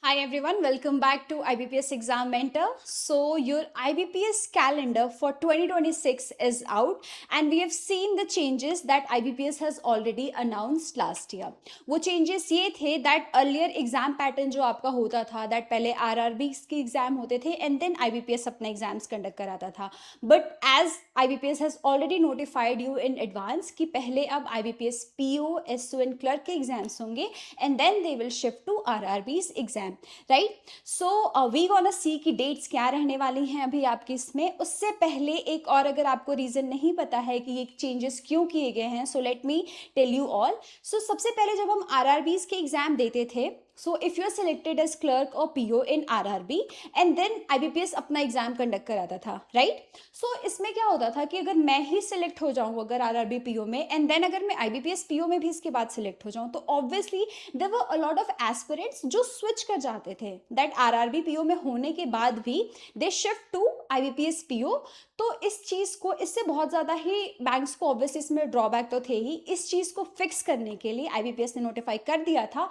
Hi everyone, welcome back to IBPS Exam Mentor. So, your IBPS calendar for 2026 is out, and we have seen the changes that IBPS has already announced last year. वो changes ये थे that earlier exam pattern जो आपका होता था, that पहले RRBs के exam होते थे and then IBPS अपने exams conduct कराता था. But as IBPS has already notified you in advance कि पहले अब IBPS PO, SO and clerk के exams होंगे and then they will shift to RRBs exam. Right so we gonna see कि dates क्या रहने वाली हैं अभी आपकी इसमें. उससे पहले एक और अगर आपको रीज़न नहीं पता है कि ये चेंजेस क्यों किए गए हैं, so let me tell you all. So सबसे पहले जब हम आरआरबीज के एग्जाम देते थे, so if you are selected as clerk और PO in RRB and then IBPS अपना एग्जाम कंडक्ट कराता था, राइट. सो इसमें क्या होता था कि अगर मैं ही सिलेक्ट हो जाऊँ अगर आरआरबी पीओ में एंड देन अगर मैं आईबीपीएस पीओ में भी इसके बाद सिलेक्ट हो जाऊँ, तो obviously there were a lot of aspirants जो स्विच कर जाते थे दैट आरआरबी पीओ में होने के बाद भी they shift to IBPS PO. तो इस चीज़ को, इससे बहुत ज़्यादा ही बैंक्स को ऑब्वियसली इसमें ड्रॉबैक तो थे ही. इस चीज़ को फिक्स करने के लिए आईबीपीएस ने नोटिफाई कर दिया था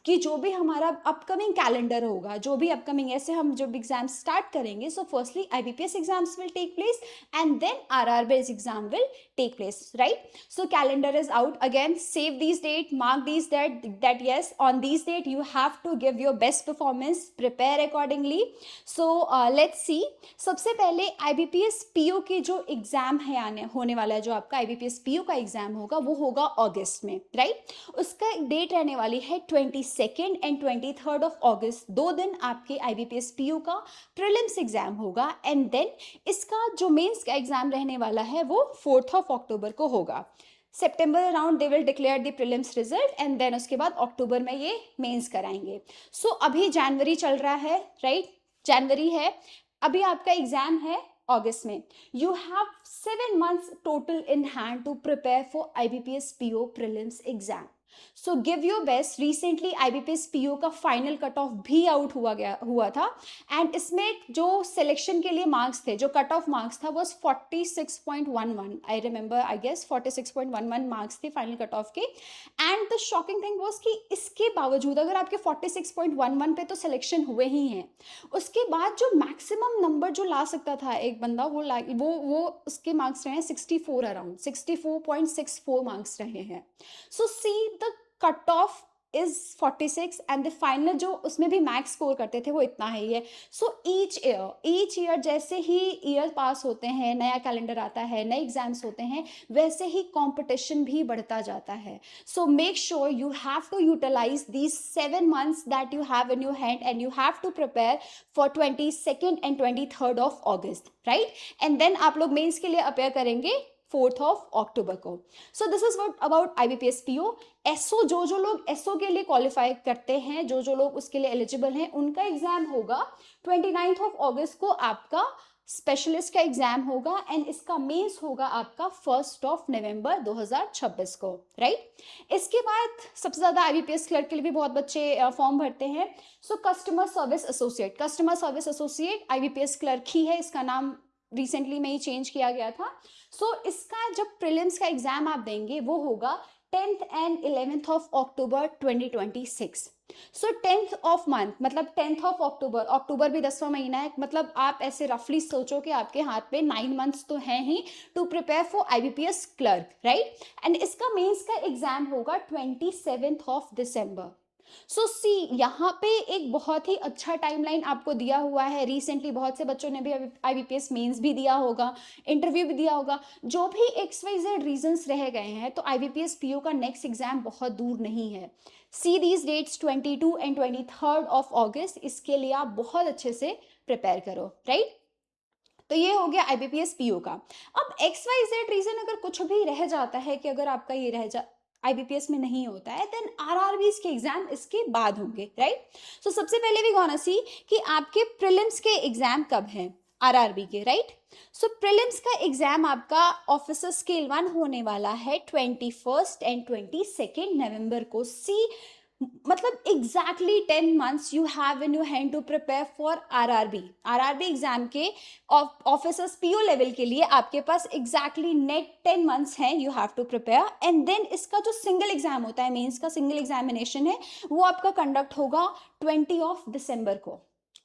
कि जो भी हमारा अपकमिंग कैलेंडर होगा, जो भी अपकमिंग ऐसे हम जब एग्जाम स्टार्ट करेंगे, so firstly IBPS exams will take place and then RRBs exam will take place, right? So calendar is out again. Save these date, mark these that yes, on these date you have to give your best performance, prepare accordingly. So let's see. सबसे पहले IBPS PO की जो exam है आने होने वाला है, जो आपका IBPS PO का एग्जाम होगा वो होगा अगस्त में, राइट. उसका डेट रहने वाली है 22 एंड 23 ऑफ अगस्त. 2 दिन आपके IBPS PO का प्रीलिम्स एग्जाम होगा एंड देन इसका जो मेंस का एग्जाम रहने वाला है वो 4 अक्टूबर को होगा. सितंबर around they will declare the prelims result and then उसके बाद अक्टूबर में ये मेंस कराएंगे. सो अभी जनवरी चल रहा है, राइट. जनवरी है, अभी आपका एग्जाम है अगस्त में. You have 7 months total in hand to prepare for IBPS PO prelims exam. So give your best. Recently IBPS PO का फाइनल कट ऑफ भी आउट हुआ था एंड इसमें जो सिलेक्शन के लिए मार्क्स थे, जो कट ऑफ मार्क्स था was 46.11. I remember, I guess 46.11 marks थे फाइनल कट ऑफ के. And the shocking thing was कि इसके बावजूद अगर आपके 46.11 पे तो सिलेक्शन हुए ही हैं, उसके बाद जो मैक्सिमम नंबर जो ला सकता था एक बंदा, वो उसके मार्क्स रहे हैं 64, अराउंड 64.64 मार्क्स रहे हैं. So see, the cutoff is 46 and the final जो उसमें भी मैक्स स्कोर करते थे वो इतना ही है. सो ईच ईयर जैसे ही ईयर पास होते हैं, नया कैलेंडर आता है, नए एग्जाम्स होते हैं, वैसे ही कंपटीशन भी बढ़ता जाता है. So make sure you have to utilize these 7 months that you have in your hand and you have to prepare for 22 and 23 of August, right. And then आप लोग मेंस के लिए अपेयर करेंगे 4 अक्टूबर को. So this is what about IBPS PO. SO, जो लोग SO के लिए क्वालिफाई करते हैं, जो लोग उसके लिए एलिजिबल हैं, उनका एग्जाम होगा 29 ऑफ अगस्त को. आपका स्पेशलिस्ट का एग्जाम होगा एंड इसका मेंस होगा आपका 1 नवंबर 2026 को, राइट. इसके बाद सबसे ज्यादा IBPS क्लर्क के लिए भी बहुत बच्चे फॉर्म भरते हैं. So customer service associate IBPS clerk ही है, इसका नाम रिसेंटली में ही चेंज किया गया था. सो इसका जब प्रीलिम्स का एग्जाम आप देंगे वो होगा 10th and 11th of October 2026. So 10th of month मतलब 10th ऑफ अक्टूबर, अक्टूबर भी 10वां महीना है, मतलब आप ऐसे रफली सोचो कि आपके हाथ में 9 months तो हैं ही to prepare for IBPS clerk, right. And इसका मेंस का एग्जाम होगा 27th ऑफ दिसंबर. सो सी, यहाँ पे एक बहुत ही अच्छा टाइमलाइन आपको दिया हुआ है. रिसेंटली बहुत से बच्चों ने भी IBPS मेंस भी दिया होगा, इंटरव्यू भी दिया होगा. जो भी XYZ रीजंस रह गए हैं, तो IBPS PO का नेक्स्ट एग्जाम बहुत दूर नहीं है. See these dates 22 and 23 of August. इसके लिए आप बहुत अच्छे से प्रिपेयर करो, राइट. तो ये हो गया IBPS PO का. अब XYZ रीजन अगर कुछ भी रह जाता है कि अगर आपका ये IBPS में नहीं होता है, देन RRBs के एग्जाम इसके बाद होंगे, राइट. सो सबसे पहले भी गोना सी कि आपके प्रीलिम्स के एग्जाम कब हैं RRB के, राइट. सो प्रीलिम्स का एग्जाम आपका ऑफिसर स्केल 1 होने वाला है 21 एंड 22 नवंबर को. सी, मतलब exactly 10 months you have in your hand to prepare for RRB exam के ऑफिसर्स पीओ लेवल के लिए आपके पास एग्जैक्टली नेट 10 months हैं, you have to prepare. And then इसका जो सिंगल एग्जाम होता है, मेंस का सिंगल एग्जामिनेशन है, वो आपका कंडक्ट होगा 20 दिसंबर को,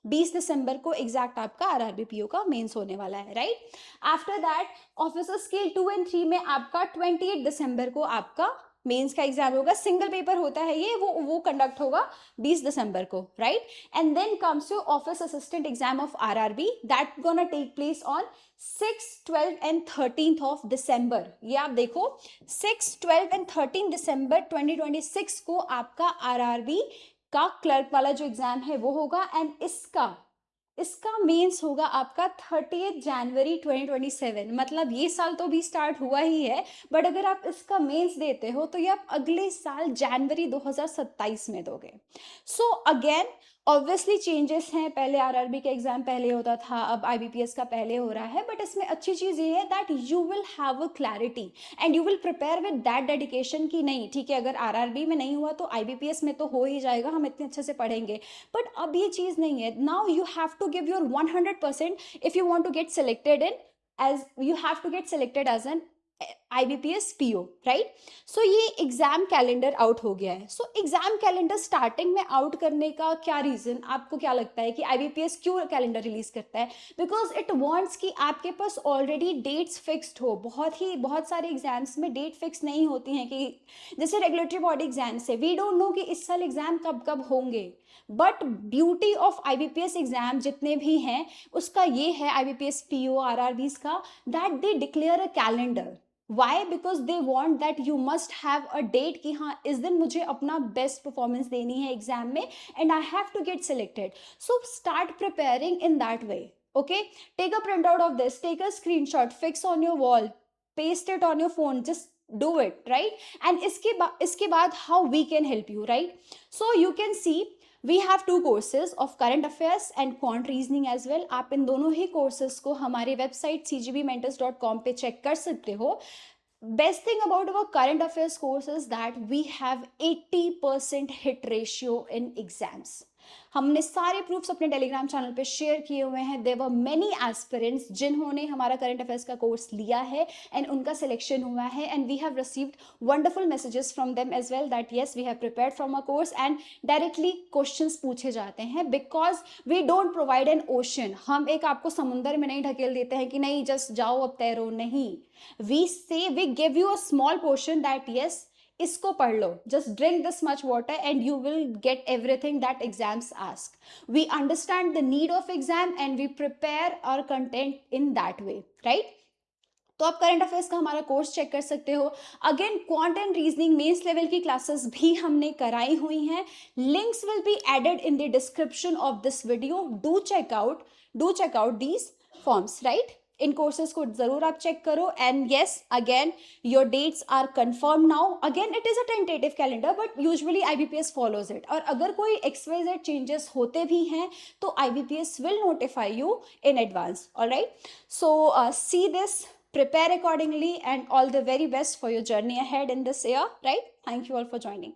20 दिसंबर को एग्जैक्ट आपका आरआरबी पीओ का मेंस होने वाला है, right. After that officer scale 2 and 3 में आपका 28 दिसंबर को आपका मेंस का एग्जाम होगा, सिंगल पेपर होता है ये, वो कंडक्ट होगा 20 दिसंबर को, right. And then comes your office assistant exam of RRB, that gonna take place on 6, 12 and 13th of December. ये आप देखो 6, 12 and 13 दिसंबर 2026 को आपका आरआरबी का क्लर्क वाला जो एग्जाम है वो होगा। एंड इसका मेंस होगा आपका 30 जनवरी 2027। मतलब ये साल तो भी स्टार्ट हुआ ही है, बट अगर आप इसका मेंस देते हो तो ये आप अगले साल जनवरी 2027 में दोगे। सो अगेन ऑब्वियसली चेंजेस हैं, पहले आरआरबी का एग्जाम पहले होता था, अब आईबीपीएस का पहले हो रहा है, बट इसमें अच्छी चीज़ ये है that you will have a clarity and you will prepare with that dedication की नहीं, ठीक है, अगर आरआरबी में नहीं हुआ तो आईबीपीएस में तो हो ही जाएगा, हम इतने अच्छे से पढ़ेंगे। बट अब ये चीज़ नहीं है, now you have to give your 100% if you want to get selected in as you have to get selected as an IBPS PO, right. So ये एग्जाम कैलेंडर आउट हो गया है। सो एग्जाम कैलेंडर स्टार्टिंग में out करने का क्या reason, आपको क्या लगता है कि IBPS क्यों कैलेंडर रिलीज करता है? बिकॉज इट वांट्स कि आपके पास ऑलरेडी डेट्स फिक्स्ड हो। बहुत सारे एग्जाम्स में डेट फिक्स नहीं होती हैं, कि जैसे रेगुलेटरी बॉडी एग्जाम से वी डोंट नो कि इस साल एग्जाम कब कब होंगे, but beauty of IBPS exam जितने भी हैं उसका ये है, IBPS PO RRBs का, that they declare a calendar. Why? Because they want that you must have a date कि हाँ इस दिन मुझे अपना बेस्ट परफॉर्मेंस देनी है एग्जाम में and I have to get selected. So start preparing in that way, okay. Take a print out of this, take a screenshot, fix on your wall, paste it on your phone, just do it, right. And इसके बाद how we can help you, right. So you can see we have 2 courses of current affairs and quant reasoning as well। आप इन दोनों ही courses को हमारे website cgbmentors.com पे check कर सकते हो। Best thing about our current affairs course is that we have 80% hit ratio in exams। हमने सारे प्रूफ्स अपने टेलीग्राम चैनल पे शेयर किए हुए हैं। देयर वर मेनी एस्पिरेंट्स जिन्होंने हमारा करंट अफेयर्स का कोर्स लिया है एंड उनका सिलेक्शन हुआ है, and we have received wonderful messages from them as well that yes we have prepared from a course and directly questions पूछे जाते हैं, because we don't provide an ocean. हम एक आपको समुंदर में नहीं ढकेल देते हैं कि नहीं जस्ट जाओ अब तैरो, नहीं। We give you a small portion that yes इसको पढ़ लो, just drink this much water and you will get everything that exams ask. We understand the need of exam and we prepare our content in that way, right. तो आप current affairs का हमारा course check कर सकते हो। Again quant and reasoning mains level की classes भी हमने कराई हुई हैं। Links will be added in the description of this video. Do check out these forms, right. इन कोर्सेज को जरूर आप चेक करो। And yes again your dates are confirm now. Again it is a tentative calendar but usually IBPS follows it, और अगर कोई XYZ changes होते भी हैं तो IBPS will notify you in advance, alright. So see this, prepare accordingly, and all the very best for your journey ahead in this year, right? Thank you all for joining.